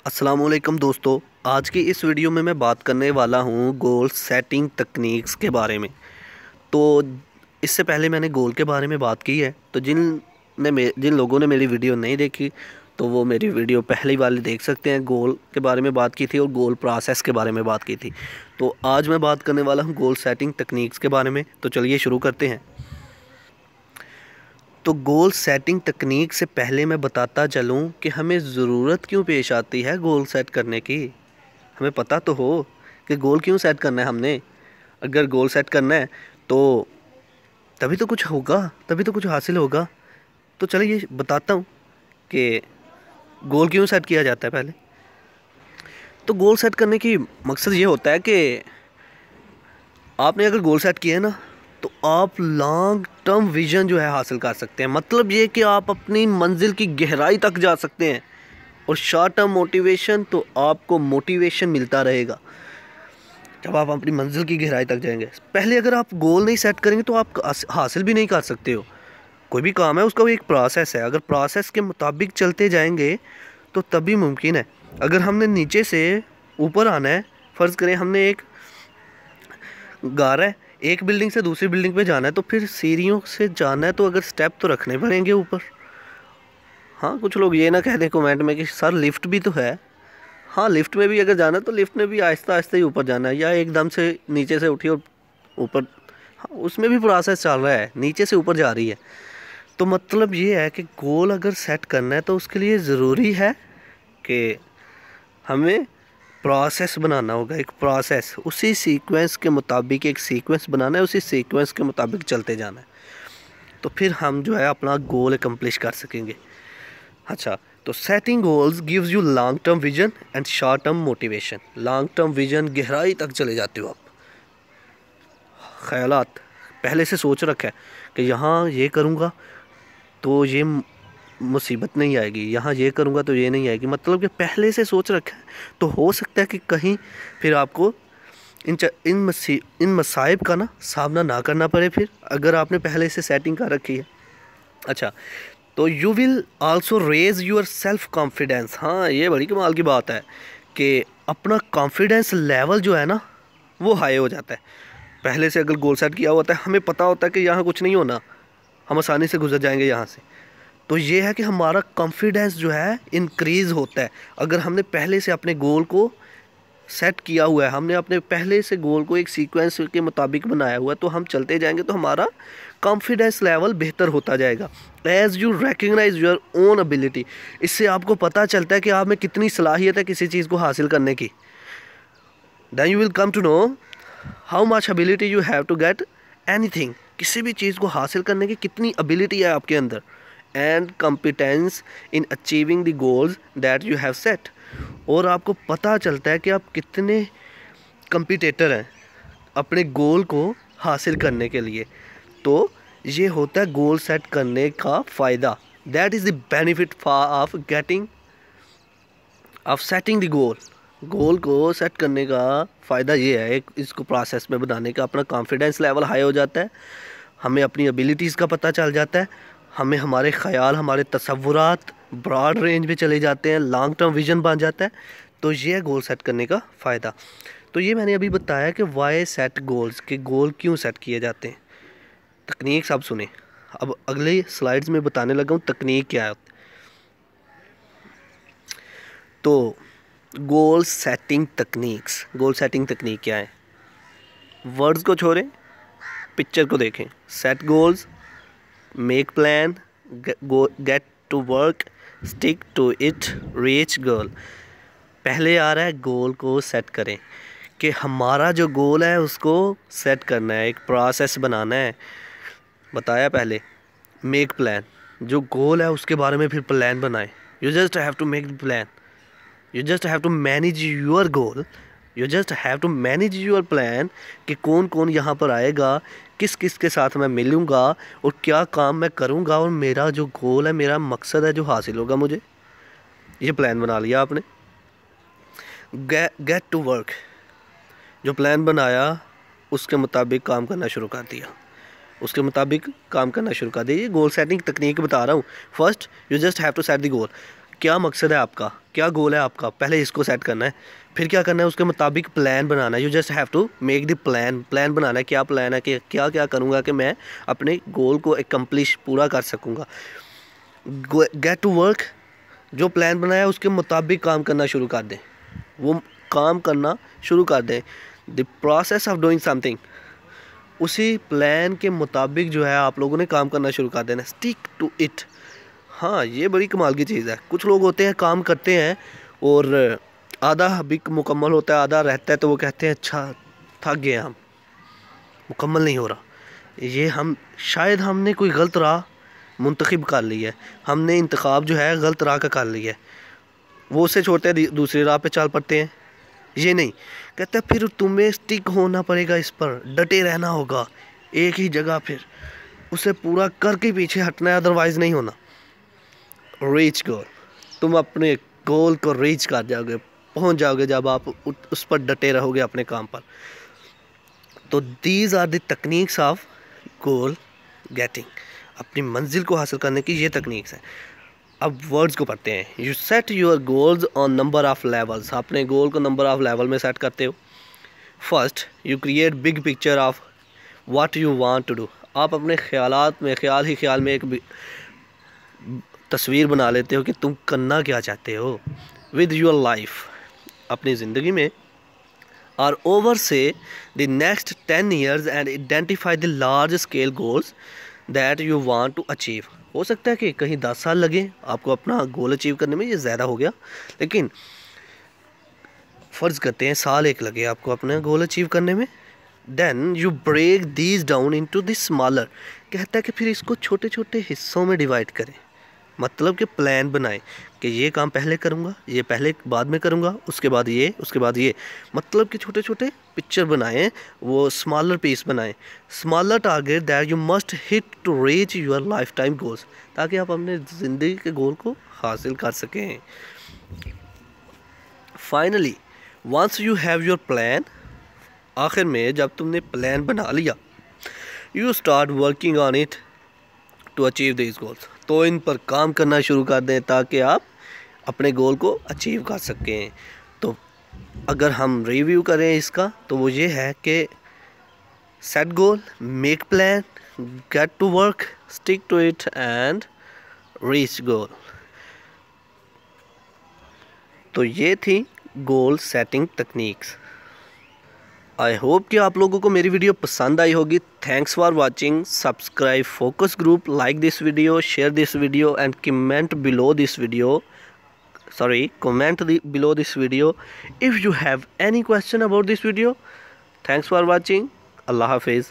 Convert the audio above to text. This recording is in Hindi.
अस्सलामुअलैकुम दोस्तों, आज की इस वीडियो में मैं बात करने वाला हूँ गोल सेटिंग टेक्निक्स के बारे में। तो इससे पहले मैंने गोल के बारे में बात की है, तो जिन लोगों ने मेरी वीडियो नहीं देखी तो वो मेरी वीडियो पहली वाली देख सकते हैं। गोल के बारे में बात की थी और गोल प्रोसेस के बारे में बात की थी। तो आज मैं बात करने वाला हूँ गोल सेटिंग टेक्निक्स के बारे में। तो चलिए शुरू करते हैं। तो गोल सेटिंग टेक्निक से पहले मैं बताता चलूं कि हमें ज़रूरत क्यों पेश आती है गोल सेट करने की। हमें पता तो हो कि गोल क्यों सेट करना है हमने। अगर गोल सेट करना है तो तभी तो कुछ होगा, तभी तो कुछ हासिल होगा। तो चलिए ये बताता हूँ कि गोल क्यों सेट किया जाता है। पहले तो गोल सेट करने की मकसद ये होता है कि आपने अगर गोल सेट किया है ना, तो आप लॉन्ग टर्म विज़न जो है हासिल कर सकते हैं। मतलब ये कि आप अपनी मंजिल की गहराई तक जा सकते हैं। और शॉर्ट टर्म मोटिवेशन, तो आपको मोटिवेशन मिलता रहेगा जब आप अपनी मंजिल की गहराई तक जाएंगे। पहले अगर आप गोल नहीं सेट करेंगे तो आप हासिल भी नहीं कर सकते हो। कोई भी काम है उसका एक प्रोसेस है। अगर प्रोसेस के मुताबिक चलते जाएंगे तो तभी मुमकिन है। अगर हमने नीचे से ऊपर आना है, फ़र्ज़ करें हमने एक घर है, एक बिल्डिंग से दूसरी बिल्डिंग पे जाना है, तो फिर सीढ़ियों से जाना है तो अगर स्टेप तो रखने पड़ेंगे ऊपर। हाँ, कुछ लोग ये ना कह दें कमेंट में कि सर लिफ्ट भी तो है। हाँ, लिफ्ट में भी अगर जाना है तो लिफ्ट में भी आहिस्ता आहिस्ता ही ऊपर जाना है, या एकदम से नीचे से उठी और ऊपर। हाँ, उसमें भी प्रोसेस चल रहा है, नीचे से ऊपर जा रही है। तो मतलब ये है कि गोल अगर सेट करना है तो उसके लिए ज़रूरी है कि हमें प्रोसेस बनाना होगा। एक प्रोसेस, उसी सीक्वेंस के मुताबिक एक सीक्वेंस बनाना है, उसी सीक्वेंस के मुताबिक चलते जाना है। तो फिर हम जो है अपना गोल एकम्प्लिश कर सकेंगे। अच्छा, तो setting goals gives you long term vision and short term motivation. Long term vision, गहराई तक चले जाते हो आप। ख्यालात पहले से सोच रखा है कि यहाँ ये करूँगा तो ये मुसीबत नहीं आएगी, यहाँ ये करूँगा तो ये नहीं आएगी। मतलब कि पहले से सोच रखा है। तो हो सकता है कि कहीं फिर आपको इन मसाइब का ना सामना ना करना पड़े फिर, अगर आपने पहले से सेटिंग कर रखी है। अच्छा, तो you will also raise your self confidence. हाँ, ये बड़ी कमाल की बात है कि अपना कॉन्फिडेंस लेवल जो है ना वो हाई हो जाता है। पहले से अगर गोल सेट किया होता है, हमें पता होता है कि यहाँ कुछ नहीं होना, हम आसानी से गुजर जाएंगे यहाँ से। तो ये है कि हमारा कॉन्फिडेंस जो है इंक्रीज़ होता है। अगर हमने पहले से अपने गोल को सेट किया हुआ है, हमने अपने पहले से गोल को एक सीक्वेंस के मुताबिक बनाया हुआ है, तो हम चलते जाएंगे तो हमारा कॉन्फिडेंस लेवल बेहतर होता जाएगा। As you recognise your own ability, इससे आपको पता चलता है कि आप में कितनी सलाहियत है किसी चीज़ को हासिल करने की। Then you will come to know how much ability you have to get anything. किसी भी चीज़ को हासिल करने की कितनी एबिलिटी है आपके अंदर। And competence in achieving the goals that you have set. और आपको पता चलता है कि आप कितने कम्पिटेटर हैं अपने गोल को हासिल करने के लिए। तो ये होता है गोल सेट करने का फ़ायदा। That is the benefit of setting the goal. Goal को सेट करने का फ़ायदा ये है, एक इसको प्रोसेस में बनाने का अपना कॉन्फिडेंस लेवल हाई हो जाता है, हमें अपनी एबिलिटीज़ का पता चल जाता है, हमें हमारे ख़याल, हमारे तसव्वुरात ब्रॉड रेंज में चले जाते हैं, लॉन्ग टर्म विज़न बन जाता है। तो ये है गोल सेट करने का फ़ायदा। तो ये मैंने अभी बताया कि वाई सेट गोल्स, के गोल क्यों सेट किए जाते हैं। तकनीक आप सुने। अब अगले स्लाइड्स में बताने लगा हूँ तकनीक क्या है। तो goal setting techniques, goal setting तकनीक क्या है। वर्ड्स को छोड़ें, पिक्चर को देखें। Set goals, make plan, get to work, stick to it, reach goal. पहले आ रहा है गोल को सेट करें, कि हमारा जो गोल है उसको सेट करना है, एक प्रोसेस बनाना है। बताया पहले। मेक प्लान, जो गोल है उसके बारे में फिर प्लान बनाएं। You just have to make plan, you just have to manage your goal, you just have to manage your plan, कि कौन कौन यहाँ पर आएगा, किस किस के साथ मैं मिलूँगा और क्या काम मैं करूँगा, और मेरा जो गोल है, मेरा मकसद है जो हासिल होगा मुझे। ये प्लान बना लिया आपने। गेट टू वर्क, जो प्लान बनाया उसके मुताबिक काम करना शुरू कर दिया, उसके मुताबिक काम करना शुरू कर दिया। ये गोल सेटिंग तकनीक बता रहा हूँ। First you just have to set the goal, क्या मकसद है आपका, क्या गोल है आपका, पहले इसको सेट करना है। फिर क्या करना है, उसके मुताबिक प्लान बनाना है। You just have to make the plan बनाना है। क्या प्लान है कि क्या क्या करूँगा कि मैं अपने गोल को एकम्प्लिश पूरा कर सकूँगा। Get to work. जो प्लान बनाया उसके मुताबिक काम करना शुरू कर दें, वो काम करना शुरू कर दें। The process of doing something, उसी प्लान के मुताबिक जो है आप लोगों ने काम करना शुरू कर देना। Stick to it. हाँ, ये बड़ी कमाल की चीज़ है। कुछ लोग होते हैं काम करते हैं और आधा भी मुकम्मल होता है, आधा रहता है, तो वो कहते हैं अच्छा थक गए हम, मुकम्मल नहीं हो रहा। ये हम शायद हमने कोई गलत राह मुंतखब कर ली है, हमने इंतखाब जो है गलत राह का कर लिया है। वो उसे छोड़ते हैं, दूसरी राह पे चल पड़ते हैं। ये नहीं कहते, फिर तुम्हें स्टिक होना पड़ेगा, इस पर डटे रहना होगा एक ही जगह, फिर उसे पूरा करके पीछे हटना है, अदरवाइज़ नहीं होना। रीच गोल, तुम अपने गोल को रीच कर जाओगे, पहुंच जाओगे जब आप उस पर डटे रहोगे अपने काम पर। तो these are the techniques of goal getting, अपनी मंजिल को हासिल करने की ये टेक्निक्स हैं। अब वर्ड्स को पढ़ते हैं। You set your goals on number of levels, अपने गोल को नंबर ऑफ़ लेवल में सेट करते हो। First, you create big picture of what you want to do. आप अपने ख्यालात में, ख्याल में एक तस्वीर बना लेते हो कि तुम करना क्या चाहते हो विद योर लाइफ, अपनी ज़िंदगी में। और ओवर से the next 10 years and identify the large scale goals that you want to achieve. हो सकता है कि कहीं 10 साल लगे आपको अपना गोल अचीव करने में, ये ज़्यादा हो गया, लेकिन फ़र्ज़ करते हैं साल एक लगे आपको अपना गोल अचीव करने में। Then you break these down into this smaller, कहता है कि फिर इसको छोटे छोटे हिस्सों में डिवाइड करें। मतलब कि प्लान बनाएं कि ये काम पहले करूँगा, ये पहले बाद में करूँगा, उसके बाद ये, उसके बाद ये। मतलब कि छोटे छोटे पिक्चर बनाएं, वो स्मॉलर पीस बनाएं। Smaller target that you must hit to reach your lifetime goals, ताकि आप अपने ज़िंदगी के गोल को हासिल कर सकें। Finally once you have your plan, आखिर में जब तुमने प्लान बना लिया, you start working on it to achieve this goals, तो इन पर काम करना शुरू कर दें ताकि आप अपने गोल को अचीव कर सकें। तो अगर हम रिव्यू करें इसका, तो वो ये है कि set goal, make plan, get to work, stick to it and reach goal. तो ये थी goal setting techniques. I hope कि आप लोगों को मेरी वीडियो पसंद आई होगी। Thanks for watching. Subscribe focus group, like this video, share this video and comment below this video. Comment below this video if you have any question about this video. Thanks for watching. Allah Hafiz.